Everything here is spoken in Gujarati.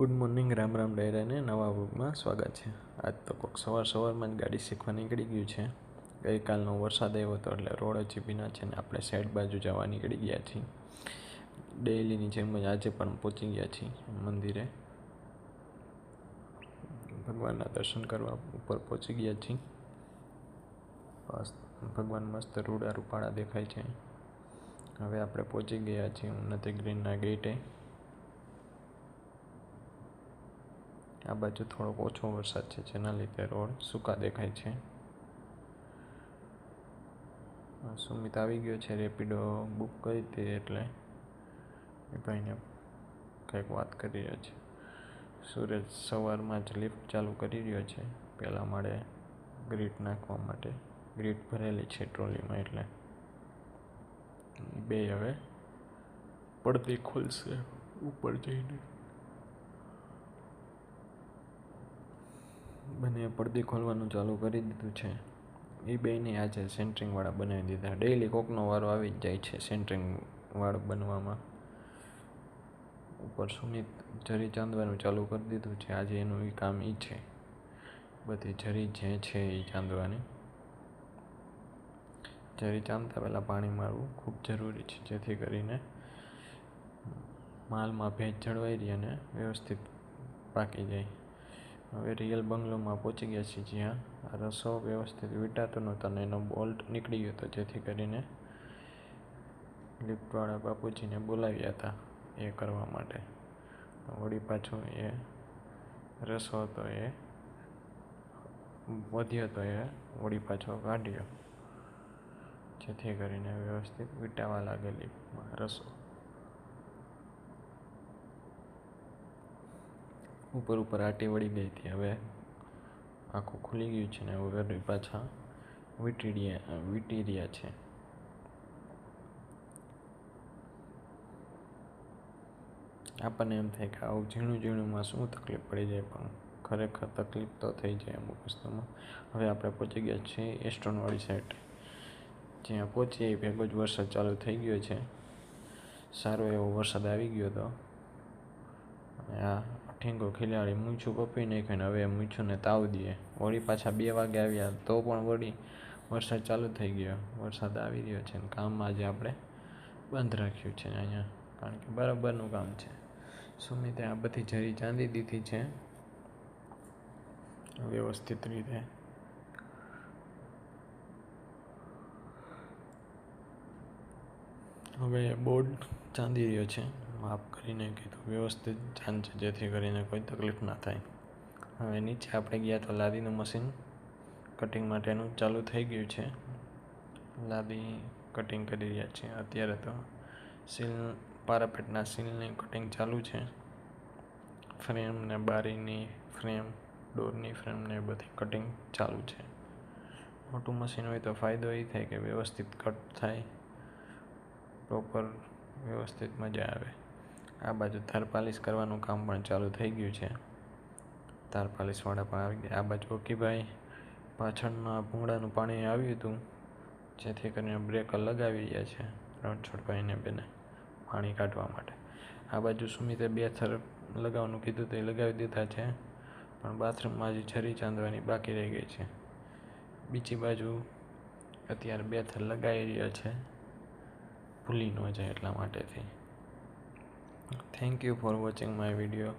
ગુડ મોર્નિંગ, રામ રામ ડાયરાને નવા વ્લોગમાં સ્વાગત છે। આજ તો કોઈક સવારમાં જ ગાડી શીખવા નીકળી ગયું છે। ગઈકાલનો વરસાદ આવ્યો હતો એટલે રોડ હજી ભીના છે ને આપણે સાઈડ બાજુ જવા નીકળી ગયા છીએ। ડેઈલીની જેમ જ આજે પણ પહોંચી ગયા છીએ મંદિરે, ભગવાનના દર્શન કરવા ઉપર પહોંચી ગયા છીએ। ભગવાન મસ્ત રૂડા રૂપાળા દેખાય છે। હવે આપણે પહોંચી ગયા છીએ ઉન્નતિ ગ્રીનના ગેટે। આ બાજુ થોડોક ઓછો વરસાદ છે જેના લીધે રોડ સૂકા દેખાય છે। સુમિત આવી ગયો છે, રેપિડો બુક કરી હતી એટલે એ ભાઈને કંઈક વાત કરી રહ્યો છે। સુરેશ સવારમાં જ લિફ્ટ ચાલુ કરી રહ્યો છે, પહેલા માળે ગ્રીટ નાખવા માટે। ગ્રીટ ભરેલી છે ટ્રોલીમાં એટલે બે હવે પડતી ખોલશે ઉપર જઈને। બંને પડદી ખોલવાનું ચાલુ કરી દીધું છે। એ બેને આજે સેન્ટરિંગવાળા બનાવી દીધા। ડેઈલી કોકનો વારો આવી જ જાય છે સેન્ટરિંગવાળું બનવામાં। ઉપર સુમિત જરી ચાંદવાનું ચાલુ કરી દીધું છે, આજે એનું એ કામ એ છે, બધી જરી જે છે એ ચાંદવાની। જરી ચાંદતા પહેલાં પાણી મારવું ખૂબ જરૂરી છે જેથી કરીને માલમાં ભેજ જળવાઈ રહે અને વ્યવસ્થિત પાકી જાય। હવે રિયલ બંગલોમાં પહોંચી ગયા છીએ, જ્યાં રસો વ્યવસ્થિત વીંટાતો નહોતો અને એનો બોલ્ટ નીકળી ગયો હતો, જેથી કરીને લિફ્ટવાળા બાપુજીને બોલાવ્યા હતા એ કરવા માટે। વળી પાછો એ રસો હતો એ વધ્યો હતો એ વળી પાછો કાઢ્યો, જેથી કરીને વ્યવસ્થિત વીંટાવા લાગે લિફ્ટમાં રસો। ઉપર આટી વળી ગઈ હતી, હવે આખું ખુલી ગયું છે ને હવે પાછા વીંટી રહ્યા છે। આપણને એમ થાય કે આવું ઝીણું ઝીણુંમાં શું તકલીફ પડી જાય, પણ ખરેખર તકલીફ તો થઈ જાય અમુક વસ્તુમાં। હવે આપણે પહોંચી ગયા છીએ એસ્ટોનવાળી સાઈડ, જ્યાં પહોંચીએ એ ભેગો જ વરસાદ ચાલુ થઈ ગયો છે। સારો એવો વરસાદ આવી ગયો હતો અને આ ઠીંગો ખીલાડી મૂછું કપી નાખ્યું ને હવે મૂછુંને તાવ દે। વળી પાછા 2 વાગે આવ્યા તો પણ વળી વરસાદ ચાલુ થઈ ગયો। વરસાદ આવી રહ્યો છે ને કામ આજે આપણે બંધ રાખ્યું છે અહીંયા, કારણ કે બરાબરનું કામ છે। સુમિતે આ બધી જરી ચાંદી દીધી છે વ્યવસ્થિત રીતે। હવે બોર્ડ ચાંદી રહ્યો છે, માપ કરીને કીધું વ્યવસ્થિત ચાંદશે જેથી કરીને કોઈ તકલીફ ના થાય। હવે નીચે આપણે ગયા તો લાદીનું મશીન કટિંગ માટેનું ચાલુ થઈ ગયું છે, લાદી કટિંગ કરી રહ્યા છે। અત્યારે તો સીલ પારાપેટના સીલની કટિંગ ચાલુ છે, ફ્રેમ ને બારીની ફ્રેમ, ડોરની ફ્રેમ ને બધી કટિંગ ચાલુ છે। મોટું મશીન હોય તો ફાયદો એ થાય કે વ્યવસ્થિત કટ થાય, પ્રોપર વ્યવસ્થિત મજા આવે। આ બાજુ તાર પાલિશ કરવાનું કામ પણ ચાલુ થઈ ગયું છે, તાર પાલિશવાળા પણ આવી ગયા। આ બાજુ ઓકીભાઈ પાછળના ભૂંગળાનું પાણી આવ્યું હતું, જેથી કરીને બ્રેકર લગાવી રહ્યા છે રણછોડભાઈને બેને પાણી કાઢવા માટે। આ બાજુ સુમિતે 2 થર લગાવવાનું કીધું તો એ લગાવી દીધા છે, પણ બાથરૂમમાં હજી જરી ચાંદવાની બાકી રહી ગઈ છે। બીજી બાજુ અત્યારે 2 થર લગાવી રહ્યા છે, ભૂલી ન જાય એટલા માટેથી। Thank you for watching my video.